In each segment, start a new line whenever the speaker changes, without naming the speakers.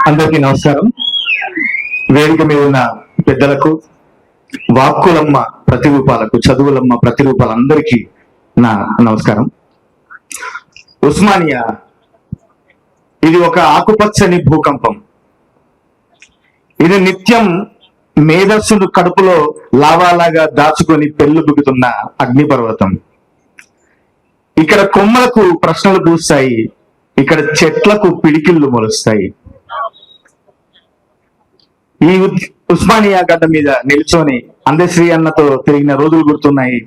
అందరికీ నమస్కారం. వేదిక మీద ఉన్న పెద్దలకు, వాక్కులమ్మ ప్రతిరూపాలకు, చదువులమ్మ ప్రతిరూపాలందరికీ నా నమస్కారం. ఉస్మానియా ఇది ఒక ఆకుపచ్చని భూకంపం. ఇది నిత్యం మేధస్సును కడుపులో లావాలాగా దాచుకొని పెళ్ళుబుకుతున్న అగ్నిపర్వతం. ఇక్కడ కొమ్మలకు ప్రశ్నలు పూస్తాయి, ఇక్కడ చెట్లకు పిడికిళ్ళు మొలుస్తాయి. ఈ ఉస్మానియా గడ్డ మీద నిల్చొని అందశ్రీ అన్నతో తిరిగిన రోజులు గుర్తున్నాయి.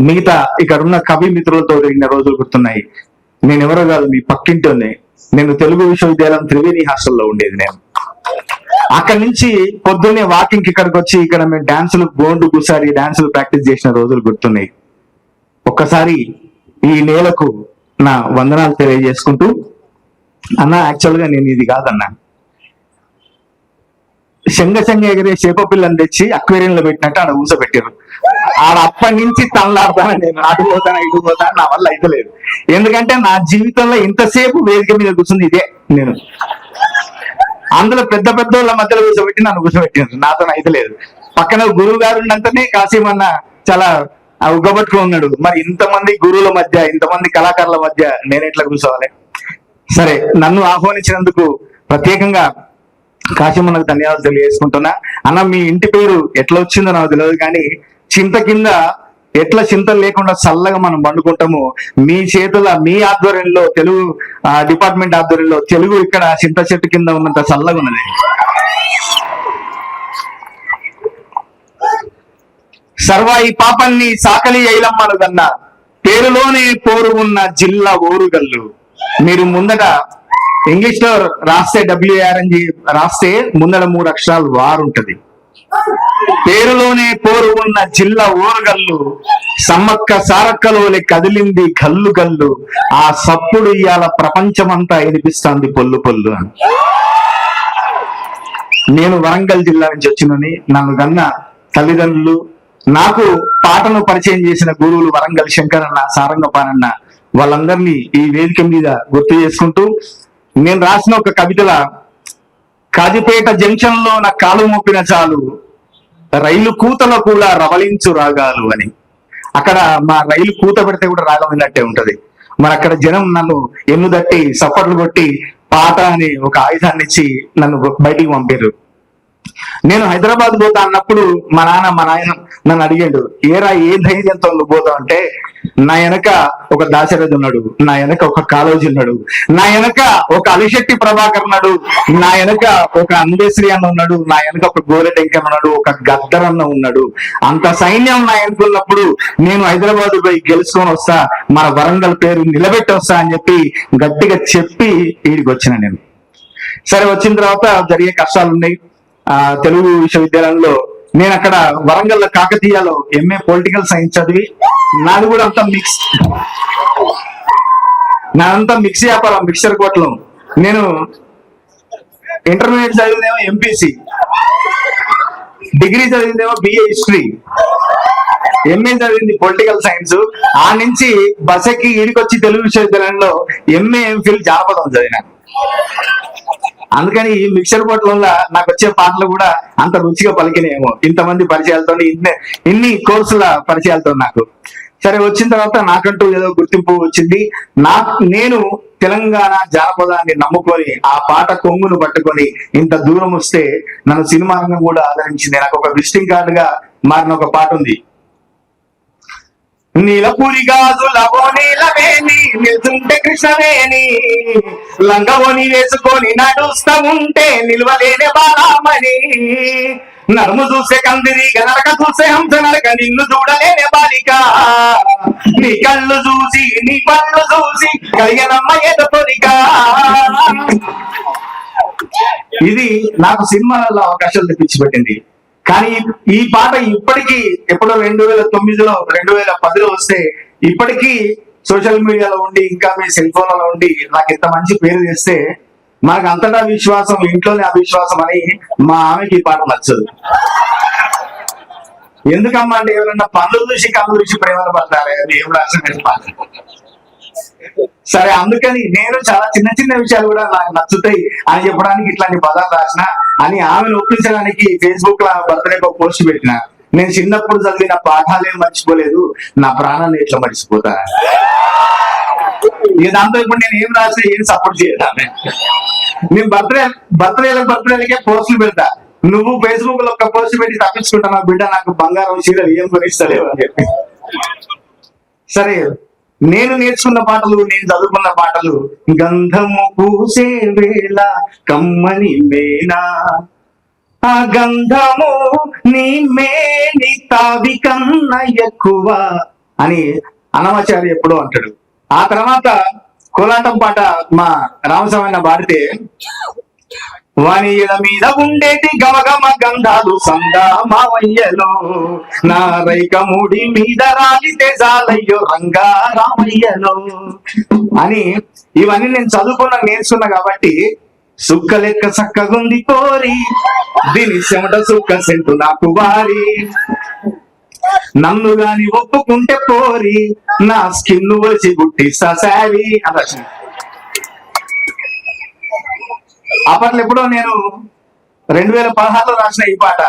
మిగతా ఇక్కడ ఉన్న కవి మిత్రులతో తిరిగిన రోజులు గుర్తున్నాయి. నేను ఎవరో కాదు, మీ పక్కింటోనే. నేను తెలుగు విశ్వవిద్యాలయం త్రివేణి హాస్టల్లో ఉండేది. నేను అక్కడి నుంచి పొద్దున్నే వాకింగ్ ఇక్కడికి వచ్చి ఇక్కడ మేము డాన్సులు, గోండు గుసారి డాన్సులు ప్రాక్టీస్ చేసిన రోజులు గుర్తున్నాయి. ఒక్కసారి ఈ నేలకు నా వందనాలు తెలియజేసుకుంటూ, అన్న యాక్చువల్గా నేను ఇది కాదన్నా, శంగ ఎగిరే చేప పిల్లని తెచ్చి అక్వేరియంలో పెట్టినట్టు ఆడ ఊసపెట్టారు. ఆడ అప్పటి నుంచి తనలాడతాను, నేను అటు పోతాను ఇటు పోతాను, నా వల్ల అయితలేదు. ఎందుకంటే నా జీవితంలో ఇంతసేపు వేదిక మీద కూర్చుంది ఇదే. నేను అందులో పెద్ద పెద్ద వాళ్ళ మధ్యలో కూర్చోబెట్టి నన్ను కూర్చోబెట్టారు, నాతో అయితలేదు. పక్కన గురువు గారు ఉన్నంతనే కాసేమన్నా చాలా ఉగ్గబట్టుకుని ఉన్నాడు. మరి ఇంతమంది గురువుల మధ్య, ఇంతమంది కళాకారుల మధ్య నేను ఎట్లా కూర్చోవాలి? సరే, నన్ను ఆహ్వానించినందుకు ప్రత్యేకంగా కాశీమన్నకు ధన్యవాదాలు తెలియజేసుకుంటున్నా. అన్న, మీ ఇంటి పేరు ఎట్లా వచ్చిందో నాకు తెలియదు, కానీ చింత కింద ఎట్లా చింతలు లేకుండా చల్లగా మనం వండుకుంటాము, మీ చేతుల, మీ ఆధ్వర్యంలో, తెలుగు డిపార్ట్మెంట్ ఆధ్వర్యంలో తెలుగు ఇక్కడ చింత చెట్టు కింద ఉన్నంత చల్లగా ఉన్నది. సర్వాయి పాపల్ని సాకలి ఐలమ్మనుదన్న పేరులోనే పోరు ఉన్న జిల్లా ఓరుగల్లు. మీరు ముందట ఇంగ్లీష్ లో రాస్తే WAR అని రాస్తే ముందర 3 అక్షరాలు వారు ఉంటది. పేరులోనే పోరు ఉన్న జిల్లా ఓరుగల్లు, సమ్మక్క సారక్కలోని కదిలింది గల్లు గల్లు, ఆ సప్పుడు ఇవాళ ప్రపంచమంతా వినిపిస్తుంది పొల్లు పొల్లు అని. నేను వరంగల్ జిల్లా నుంచి వచ్చినని, నన్ను కన్న తల్లిదండ్రులు, నాకు పాటను పరిచయం చేసిన గురువులు వరంగల్ శంకరన్న, సారంగపానన్న, వాళ్ళందరినీ ఈ వేదిక మీద గుర్తు చేసుకుంటూ, నేను రాసిన ఒక కవితల కాజిపేట జంక్షన్ లో నా కాలు మోపిన చాలు, రైలు కూతలో కూడా రవలించు రాగాలు అని. అక్కడ మా రైలు కూత పెడితే కూడా రాగం విన్నట్టే ఉంటది. మరి అక్కడ జనం నన్ను ఎన్ను దట్టి సప్పట్లు కొట్టి పాట అని ఒక ఆయుధాన్ని ఇచ్చి నన్ను బయటికి పంపారు. నేను హైదరాబాద్ పోతా అన్నప్పుడు మా నాయన నన్ను అడిగాడు, ఏరా ఏ ధైర్యంతో నువ్వు పోతావు అంటే, నా వెనక ఒక దాశరథి ఉన్నాడు, నా వెనక ఒక కాళోజీ ఉన్నాడు, నా వెనక ఒక అలిశెట్టి ప్రభాకర్ ఉన్నాడు, నా వెనక ఒక అందశ్రీ అన్న ఉన్నాడు, నా వెనక ఒక గోరెటెంకర్ ఉన్నాడు, ఒక గద్దర్ అన్న ఉన్నాడు. అంత సైన్యం నా వెనుకున్నప్పుడు నేను హైదరాబాద్ పోయి గెలుచుకొని వస్తా, మన వరంగల్ పేరు నిలబెట్టి వస్తా అని చెప్పి గట్టిగా చెప్పి వీడికి వచ్చిన నేను. సరే, వచ్చిన తర్వాత జరిగే కష్టాలు ఉన్నాయి. తెలుగు విశ్వవిద్యాలయంలో నేను అక్కడ వరంగల్ కాకతీయలో MA పొలిటికల్ సైన్స్ చదివి, నాది కూడా అంతా మిక్స్, నాదంతా మిక్స్ వ్యాపారం, మిక్సర్ కోట్లో. నేను ఇంటర్మీడియట్ చదివిందేమో MPC, డిగ్రీ చదివిందేమో BA హిస్టరీ, MA చదివింది పొలిటికల్ సైన్స్. ఆ నుంచి బసకి ఈడికొచ్చి తెలుగు విశ్వవిద్యాలయంలో MA MPhil జానపదం చదివినా. అందుకని ఈ మిక్సర్ బోట్ల వల్ల నాకు వచ్చే పాటలు కూడా అంత రుచిగా పలికినేమో, ఇంతమంది పరిచయాలతో, ఇన్ని కోర్సుల పరిచయాలతో నాకు. సరే, వచ్చిన తర్వాత నాకంటూ ఏదో గుర్తింపు వచ్చింది. నేను తెలంగాణ జానపదాన్ని నమ్ముకొని ఆ పాట కొంగును పట్టుకొని ఇంత దూరం వస్తే నన్ను సినిమా రంగం కూడా ఆదరించింది. నాకు ఒక విజిటింగ్ కార్డుగా మారిన ఒక పాట ఉంది. నీలపూరి గాజులవో నీలవేణి, నిల్చుంటే కృష్ణవేణి, లంగవోని వేసుకొని నడుస్తా ఉంటే నిల్వలేని బాలామణి, నడుము చూసే కందిరి గనరక చూసే హంస నడక, నిన్ను చూడలేని బాలిక, నీ కళ్ళు చూసి నీ పళ్ళు చూసి కలిగినమ్మ ఏదో కోరిక. ఇది నాకు సినిమాలలో అవకాశాలు తెప్పించిపెట్టింది. కానీ ఈ పాట ఇప్పటికీ, ఎప్పుడో 2009లో 2010లో వస్తే ఇప్పటికీ సోషల్ మీడియాలో ఉండి, ఇంకా మీ సెల్ ఫోన్లలో ఉండి నాకు ఇంత మంచి పేరు తెస్తే, మనకు అంతటా విశ్వాసం, ఇంట్లోనే అవిశ్వాసం అని మా ఆమెకి ఈ పాట నచ్చదు. ఎందుకమ్మా అంటే, ఎవరన్నా పనులు చూసి కళ్ళు చూసి ప్రేమలు పడతారే, అది ఏం రాసిన పాట. సరే, అందుకని నేను చాలా చిన్న చిన్న విషయాలు కూడా నాకు నచ్చుతాయి అని చెప్పడానికి ఇట్లాంటి పదాలు రాసిన అని ఆమెను ఒప్పించడానికి ఫేస్బుక్ లో బర్త్డే పోస్ట్ పెట్టిన. నేను చిన్నప్పుడు చదివిన పాఠాలేం మర్చిపోలేదు, నా ప్రాణాన్ని ఎట్లా మర్చిపోతా. ఇక దాంతో ఇప్పుడు నేను ఏం రాసినా ఏం సపోర్ట్ చేయాలి. నేను బర్త్డేలకే పోస్టులు పెడతా, నువ్వు ఫేస్బుక్ లో ఒక పోస్ట్ పెట్టి తప్పించుకుంటా, నా బిడ్డ నాకు బంగారం చీరలు ఏం కొనిస్తలేవు అని చెప్పి. సరే, నేను నేర్చుకున్న పాటలు, నేను చదువుకున్న పాటలు, గంధము పూసే వేళ కమ్మని మేనా, ఆ గంధము నీ మేని తావి కన్న ఎక్కువ అని అన్నమాచార్య ఎప్పుడో అంటాడు. ఆ తర్వాత కోలాటం పాట మా రామస్వామి పాడితే, వాణిల మీద ఉండేటి గమగమ గంధాలు సందా మావయ్యలో, నా రైక ముడి మీద రాలితే జాలయ్యో రంగా రామయ్యలో అని ఇవన్నీ నేను నేర్చుకున్నా కాబట్టి, సుక్క లెక్క చక్కగుంది పోరి, దీని చెమట సుక్క సెంటు నాకు వారి, నన్ను గాని ఒప్పుకుంటే పోరి, నా స్కిన్ వచ్చి గుట్టి ససారి అలా. అప్పట్లో ఎప్పుడో నేను 2016లో రాసిన ఈ పాట,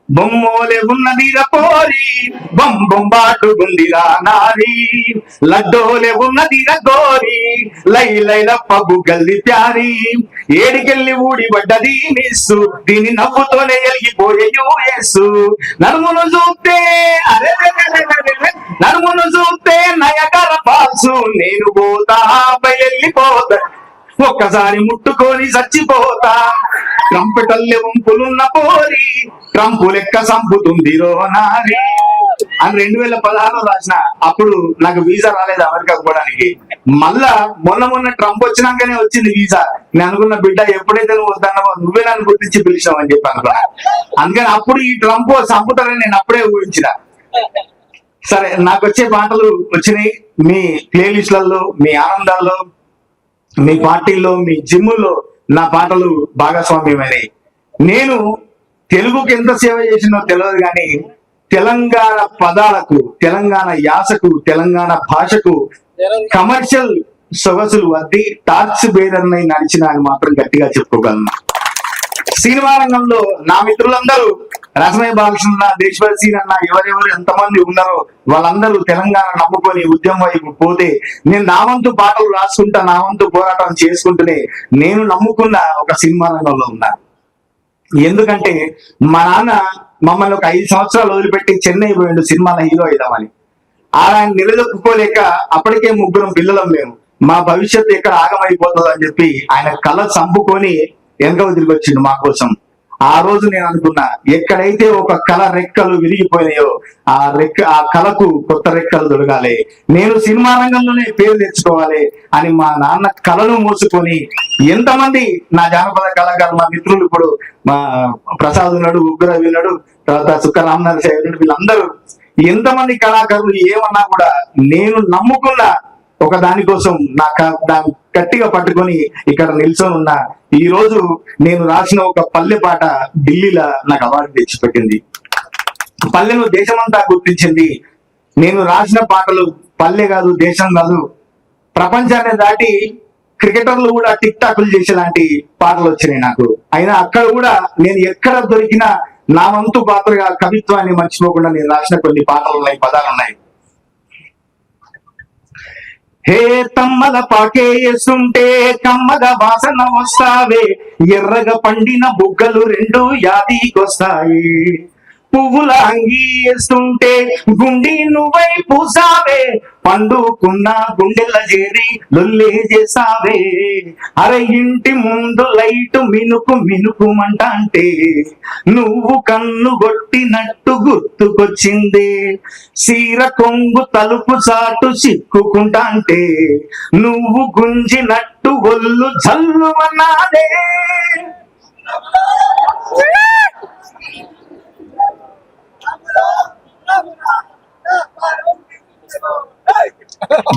బొమ్మోలే ఉన్నదిరా పోరి, బొంబాటు గుందిరా నారి, లడ్డోలే ఉన్నదిరా గోరి, లై లైల పబ్బు గల్లి ప్యారి, ఏడికెళ్ళి ఊడి పడ్డది మిస్సు, దీని నవ్వుతోనే ఎలిగిపోయే యేసు, నడుమును చూస్తే అరే నడుమును చూస్తే నయగర పాల్సు, నేను పోతా వెళ్ళిపోతా, ఒక్కసారి ముట్టుకొని చచ్చిపోతా, ట్రంపెటల్లె వంపులున్న పోరి, ట్రంపు లెక్క సంపుతుంది రో నారి అని 2016లో రాసిన. అప్పుడు నాకు వీసా రాలేదు అమెరికాకు పోవడానికి. మళ్ళా మొన్న ట్రంప్ వచ్చినాకనే వచ్చింది వీసా. నేను అనుకున్న, బిడ్డ ఎప్పుడైతే నువ్వు వద్దన్నావో నువ్వే నన్ను గుర్తించి పిలిచావు అని చెప్పి అనుకున్నా. అందుకని అప్పుడు ఈ ట్రంప్ సంపుతారని నేను అప్పుడే ఊహించిన. సరే, నాకు వచ్చే పాటలు వచ్చినాయి మీ ప్లేలిస్ట్లలో, మీ ఆనందాల్లో, మీ పార్టీల్లో, మీ జిమ్ముల్లో నా పాటలు భాగస్వామ్యమైనవి. నేను తెలుగుకి ఎంత సేవ చేసినో తెలియదు కానీ, తెలంగాణ పదాలకు, తెలంగాణ యాసకు, తెలంగాణ భాషకు కమర్షియల్ సొగసులు వద్ది టార్చ్ బేరర్నై నడిచిన అని మాత్రం గట్టిగా చెప్పుకోగలను. సినిమా రంగంలో నా మిత్రులందరూ, రసమయ్య బాలకృష్ణ, దేశభక్తి సీన్ అన్న, ఎవరెవరు ఎంతమంది ఉన్నారో వాళ్ళందరూ తెలంగాణ నమ్ముకొని ఉద్యమం వైపు పోతే, నేను నా వంతు పాటలు రాసుకుంటా, నా వంతు పోరాటం చేసుకుంటూనే నేను నమ్ముకున్న ఒక సినిమా రంగంలో ఉన్నా. ఎందుకంటే మా నాన్న మమ్మల్ని ఒక 5 సంవత్సరాలు వదిలిపెట్టి చెన్నై పోయిండు సినిమాలో హీరో అయిదామని. ఆయన నిలదొక్కుకోలేక, అప్పటికే 3 పిల్లలం మేము, మా భవిష్యత్తు ఎక్కడ ఆగమైపోతుంది అని చెప్పి ఆయన కళ చంపుకొని వెనక తిరిగి వచ్చిండు మా కోసం. ఆ రోజు నేను అనుకున్నా, ఎక్కడైతే ఒక కళ రెక్కలు విరిగిపోయినాయో ఆ కళకు కొత్త రెక్కలు దొరకాలి, నేను సినిమా రంగంలోనే పేరు తెచ్చుకోవాలి అని మా నాన్న కళను మోసుకొని ఎంతమంది నా జానపద కళాకారులు, మా మిత్రులు, ఇప్పుడు మా ప్రసాద్ ఉన్నాడు, ఉగ్రవి ఉన్నాడు, తర్వాత సుక్క రామనరసింహ ఉన్నాడు, వీళ్ళందరూ ఎంతమంది కళాకారులు ఏమన్నా కూడా నేను నమ్ముకున్న ఒక దానికోసం దాన్ని గట్టిగా పట్టుకొని ఇక్కడ నిల్చొని ఉన్నా. ఈ రోజు నేను రాసిన ఒక పల్లె పాట ఢిల్లీలో నాకు అవార్డు తెచ్చిపెట్టింది. పల్లెను దేశమంతా గుర్తించింది. నేను రాసిన పాటలు పల్లె కాదు, దేశం కాదు, ప్రపంచాన్ని దాటి క్రికెటర్లు కూడా టిక్ టాక్లు చేసేలాంటి పాటలు వచ్చినాయి నాకు. అయినా అక్కడ కూడా నేను ఎక్కడ దొరికినా నా వంతు పాత్రగా కవిత్వాన్ని మర్చిపోకుండా నేను రాసిన కొన్ని పాటలు ఉన్నాయి, పదాలు ఉన్నాయి. హే తమ్మల పాకేస్తుంటే కమ్మగా వాసన వస్తావే, ఎర్రగా పండిన బుగ్గలు 2 యాదికొస్తాయి, పువ్వుల అంగి వేస్తుంటే గుండి నువ్వై పూసావే, పండుకున్న గుండెల చేరి లొల్లే చేసావే, అరే ఇంటి ముందు లైట్ మినుకు మినుకుమంటే నువ్వు కన్ను కొట్టినట్టు గుర్తుకొచ్చిందే, సీర కొంగు తలుపు చాటు చిక్కుకుంటాంటే నువ్వు గుంజినట్టు ఒళ్ళు జల్లుమన్నాదే.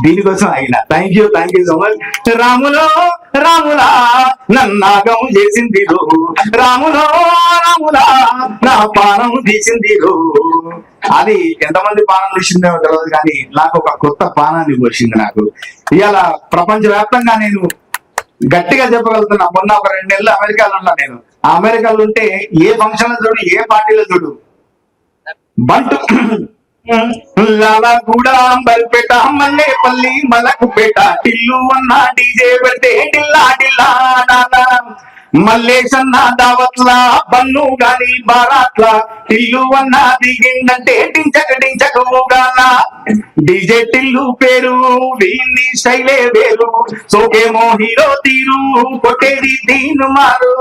దీనికోసం అయినా థ్యాంక్ యూ సో మచ్. రాములా నన్నాగం చేసింది రో, రాములా నా పానం తీసింది రో, అది ఎంతమంది పానం తీసిందో తెలియదు, కానీ నాకు ఒక కొత్త పానాన్ని పోసింది. నాకు ఇవాళ ప్రపంచవ్యాప్తంగా నేను గట్టిగా చెప్పగలుగుతున్నా. మొన్న ఒక 2 నెలలు అమెరికాలో ఉన్నా. నేను ఆ అమెరికాలో ఉంటే ఏ ఫంక్షన్ చూడు, ఏ పార్టీలో చూడు, బంటు లాలగూడ, అంబర్పేట, మల్లేపల్లి, మలకుపేట, టిల్లు అన్న డీజే పెడితే టిల్లా టిల్లా మల్లేశన్న దావత్లా, బన్ను గాని బారాట్లా, టిల్లు అన్న దిగిందంటే డించక డించక ఊగాల. డీజే టిల్లు పేరు, వీన్ని స్టైలే వేరు, సోకేమో హీరో తీరు, కొట్టేది దీను మారు.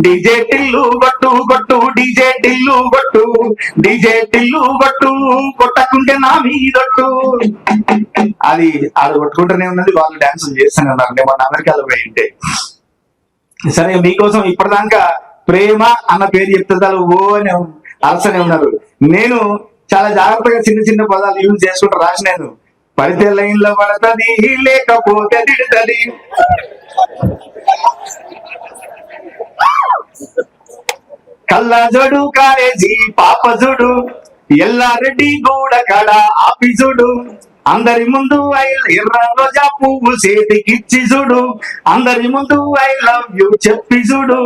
డీజే టిల్లు గొట్టు గొట్టు, డీజే టిల్లు గొట్టు, డీజే టిల్లు గొట్టు, కొట్టకుంటే నా మీదొట్టు. అది ఆడు కొట్టుకుంటూనే ఉన్నది, వాళ్ళు డాన్సులు చేస్తూనే ఉన్నారు. మన అమెరికాలో పోయింటే సరే, మీకోసం ఇప్పటిదాకా ప్రేమ అన్న పేరు చెప్తే చాలు ఓ అని అలసనే ఉన్నారు. నేను చాలా జాగ్రత్తగా చిన్న చిన్న పదాలు యూజ్ చేసుకుంటూ రాసినాను. పడితే లైన్ లో పడతది, లేకపోతే తిడుతుంది. కళ్ళజోడు కాలేజీ పాపజుడు, ఎల్లారెడ్డి గూడ కడ ఆఫీసుడు, అందరి ముందు ఎర్ర రోజా పువ్వు చేతికిచ్చి చూడు, అందరి ముందు ఐ లవ్ యూ చెప్పి చూడు.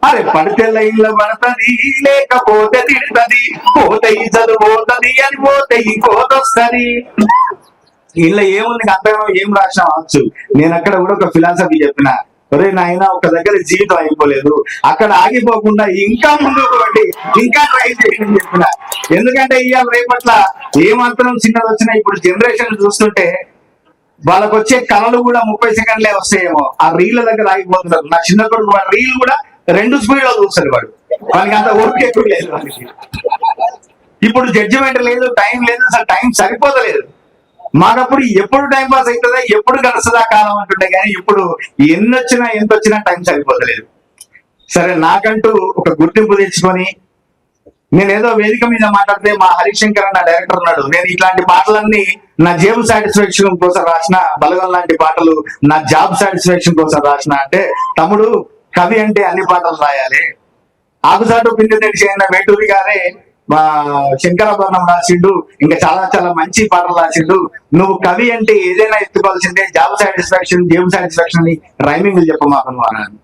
అరే పడితే లైన్లో పడతది, లేకపోతే తిడుతుంది, పోతే చదువుతుంది అని పోతే కోతొస్తుంది. ఇలా ఏముంది, అంతగా ఏం రాసినా వచ్చు. నేను అక్కడ కూడా ఒక ఫిలాసఫీ చెప్పిన, ఒరే నాయన ఒక దగ్గర జీవితం అయిపోలేదు, అక్కడ ఆగిపోకుండా ఇంకా ముందుకు పోండి, ఇంకా ట్రై చేయండి చెప్పిన. ఎందుకంటే ఇవాళ రేపట్ల ఏమాత్రం చిన్నది వచ్చినా ఇప్పుడు జనరేషన్ చూస్తుంటే వాళ్ళకు వచ్చే కళలు కూడా 30 సెకండ్లే వస్తాయేమో, ఆ రీళ్ల దగ్గర ఆగిపోతున్నారు. నా చిన్న కొడుకు వాడు రీల్ కూడా 2 స్పీడ్ లో చూస్తాడు. వాడికి అంత ఓపిక ఎక్కువ లేదు. వాడికి ఇప్పుడు జడ్జిమెంట్ లేదు, టైం లేదు, అసలు టైం సరిపోతలేదు. మాకప్పుడు ఎప్పుడు టైం పాస్ అవుతుందా, ఎప్పుడు గడుస్తుందా కాలం అంటుండే, కానీ ఇప్పుడు ఎన్నొచ్చినా ఎంత వచ్చినా టైం సరిపోతలేదు. సరే, నాకంటూ ఒక గుర్తింపు తెచ్చుకొని నేనేదో వేదిక మీద మాట్లాడితే మా హరిశంకర్ అన్న డైరెక్టర్ ఉన్నాడు, నేను ఇట్లాంటి పాటలన్నీ నా జేబు సాటిస్ఫాక్షన్ కోసం రాసిన, బలగం లాంటి పాటలు నా జాబ్ సాటిస్ఫాక్షన్ కోసం రాసిన అంటే, తమ్ముడు కవి అంటే అన్ని పాటలు రాయాలి. ఆకుసాటు పిండి తెడిచి అయిన వేటూరి గారే మా శంకరాభరణం రాసిండు, ఇంకా చాలా చాలా మంచి పాటలు రాసిండు. నువ్వు కవి అంటే ఏదైనా ఎత్తుకోవాల్సిందే, జాబ్ సాటిస్ఫాక్షన్ జేబు సాటిస్ఫాక్షన్ అని రైమింగ్ చెప్పమాకను అన్నాను.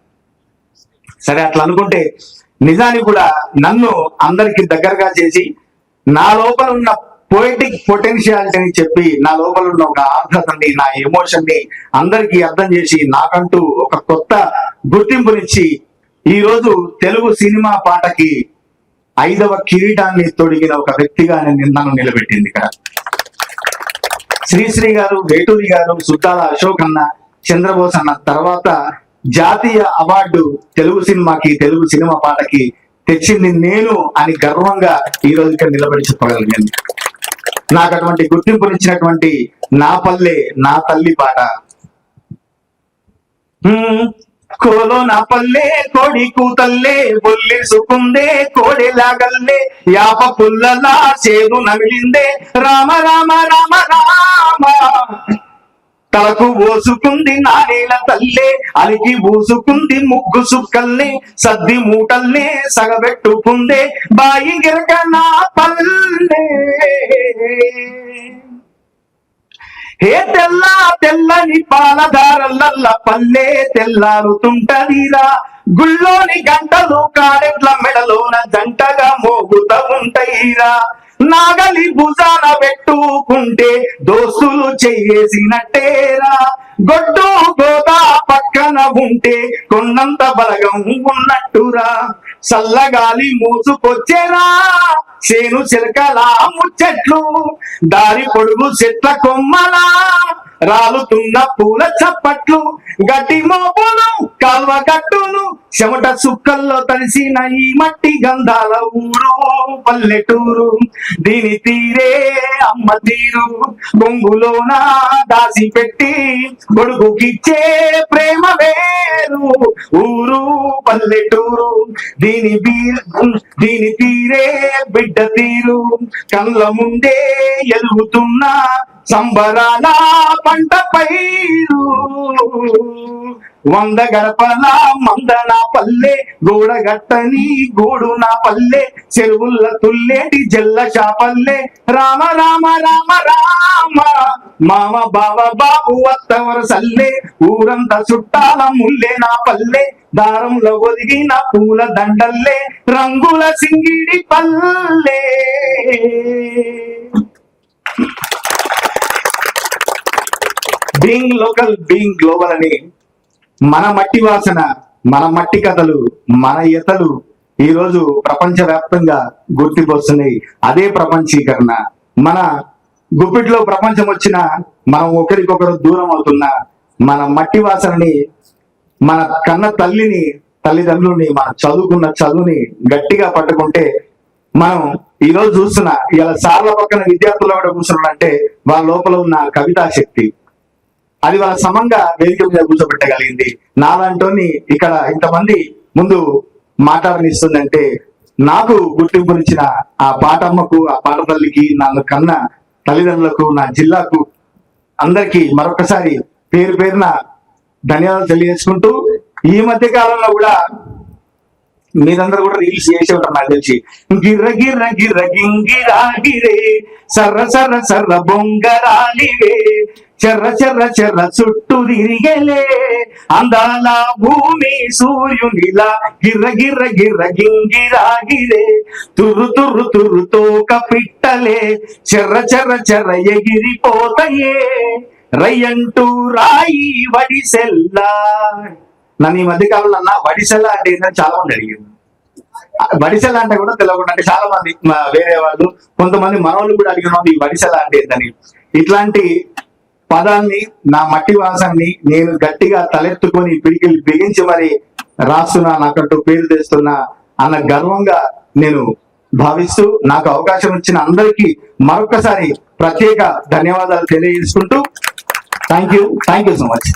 సరే, అట్లా అనుకుంటే నిజానికి కూడా నన్ను అందరికి దగ్గరగా చేసి నా లోపల ఉన్న పోయిటిక్ పొటెన్షియాలిటీని చెప్పి, నా లోపల ఉన్న ఒక ఆర్ద్రతని, నా ఎమోషన్ ని అందరికీ అర్థం చేసి నాకంటూ ఒక కొత్త గుర్తింపునిచ్చి ఈ రోజు తెలుగు సినిమా పాటకి 5వ కిరీటాన్ని తొడిగిన ఒక వ్యక్తిగా నన్ను నిలబెట్టింది ఇక్కడ. శ్రీశ్రీ గారు, వేటూరి గారు, సుద్దాల అశోక్ అన్న, చంద్రబోస్ అన్న తర్వాత జాతీయ అవార్డు తెలుగు సినిమాకి, తెలుగు సినిమా పాటకి తెచ్చింది నేను అని గర్వంగా ఈ రోజు ఇక్కడ నిలబడి చెప్పగలిగాను. నాకు అటువంటి గుర్తింపునిచ్చినటువంటి నా పల్లె నా తల్లి పాట. కోలో నా పల్లె కోడి కూతల్లే, బొల్లి సుకుందే కోడెలాగల్లే, యాప పుల్లలా చేదు నమిలిందే, రామ రామ రామ రామ. తలకు ఓసుకుంది నానేల తల్లే, అలికి ఊసుకుంది ముగ్గు సుక్కల్నే, సద్ది మూటల్నే సగబెట్టుకుందే, బాయి గిరక నా పల్లె. హే తెల్లా తెల్లని పాలధారల్ల పల్లె తెల్లారుతుంటదిరా, గుళ్ళోని గంటలు కాడెట్ల మెడలోన జంటగా మోగుతా ఉంటాయిరా, నాగలి భుజాన పెట్టుకుంటే దోస్తులు చెయ్యేసినట్టేరా, గొడ్డు గోదా పక్కన ఉంటే కొన్నంత బలగం ఉన్నట్టురా, చల్లగాలి మూసుకొచ్చేరా చేను చిలకలా ముచ్చట్లు, దారి పొడుగు చెట్ల కొమ్మలా రాలుతున్న పూల చప్పట్లు, గట్టి మోపులు కాల్వ గట్టులు, చెమట సుక్కల్లో తడిసిన ఈ మట్టి గంధాల ఊరు పల్లెటూరు, దీని తీరే అమ్మ తీరు, కొంగులోన దాసి పెట్టి కొడుకుకిచ్చే ప్రేమ వేరు, ఊరు పల్లెటూరు, దీని తీరే బిడ్డ తీరు, కళ్ళ ముందే ఎలుగుతున్న సంబరాల పంట పైరు 100 గడపల మందన పల్లె గోడగట్టని గూడు నా పల్లె చెరువుల్ల తుల్లేటి జల్ల చాపల్లె రామ రామ రామ రామ మామ బావ బాబు అత్తవర సల్లే ఊరంతా చుట్టాల ముల్లే నా పల్లె దారంలో ఒదిగిన పూల దండల్లే రంగుల సింగిడి పల్లె. బీయింగ్ లోకల్ బీయింగ్ గ్లోబల్ అని మన మట్టి వాసన, మన మట్టి కథలు, మన ఈతలు ఈరోజు ప్రపంచవ్యాప్తంగా గుర్తింపు వస్తున్నాయి. అదే ప్రపంచీకరణ. మన గుప్పిట్లో ప్రపంచం వచ్చిన మనం ఒకరికొకరు దూరం అవుతున్నా మన మట్టి వాసనని, మన కన్న తల్లిని, తల్లిదండ్రుల్ని, మన చదువుకున్న చదువుని గట్టిగా పట్టుకుంటే మనం ఈరోజు చూస్తున్నా ఇలా సార్ల పక్కన విద్యార్థులు కూడా కూర్చున్నారంటే వాళ్ళ లోపల ఉన్న కవితా శక్తి అది వాళ్ళ సమంగా వేదిక మీద కూర్చోబెట్టగలిగింది. నాలాంటి ఇక్కడ ఇంతమంది ముందు మాట్లాడనిస్తుందంటే నాకు గుర్తింపునిచ్చిన ఆ పాటమ్మకు, ఆ పాట తల్లికి, నన్ను కన్న తల్లిదండ్రులకు, నా జిల్లాకు అందరికీ మరొకసారి పేరు పేరున ధన్యవాదాలు తెలియజేసుకుంటూ, ఈ మధ్య కాలంలో కూడా మీరందరూ కూడా రీల్స్ చేసే ఉంటారు నాకు తెలిసి. గిర్ర గిర్ర గిర్ర గింగిరా గిరే సర్ర సర్ర సర్ర బొంగరాలివే చెర్ర చెర్ర చెర్ర చుట్టూ తిరిగేలే అందాల భూమి సూర్యునిలా గిర్ర గిర్ర గిర్ర గింగిరా గిరే తుర్రు తుర్రు తుర్రు తోక పిట్టలే చెర్ర చెర్ర చెర్ర ఎగిరిపోతాయే రయ్యంటూ రాయి వడిసెల్లా. నన్ను ఈ మధ్య కాలంలో అన్న వడిసెల్ల అంటే ఏంటంటే చాలా మంది అడిగింది. వడిసెల్ల అంటే కూడా తెలియకుండా అంటే చాలా మంది వేరే వాళ్ళు, కొంతమంది మనవాళ్ళు కూడా అడిగిన వాళ్ళు ఈ వడిసెల్ల అంటే ఏంటని. ఇట్లాంటి పదాన్ని, నా మట్టి వాసాన్ని నేను గట్టిగా తలెత్తుకొని పిడికిలు బిగించి మరి రాస్తున్నా, నాకంటూ పేరు తెస్తున్నా అన్న గర్వంగా నేను భావిస్తూ నాకు అవకాశం ఇచ్చిన అందరికీ మరొకసారి ప్రత్యేక ధన్యవాదాలు తెలియజేసుకుంటూ థ్యాంక్ యూ సో మచ్.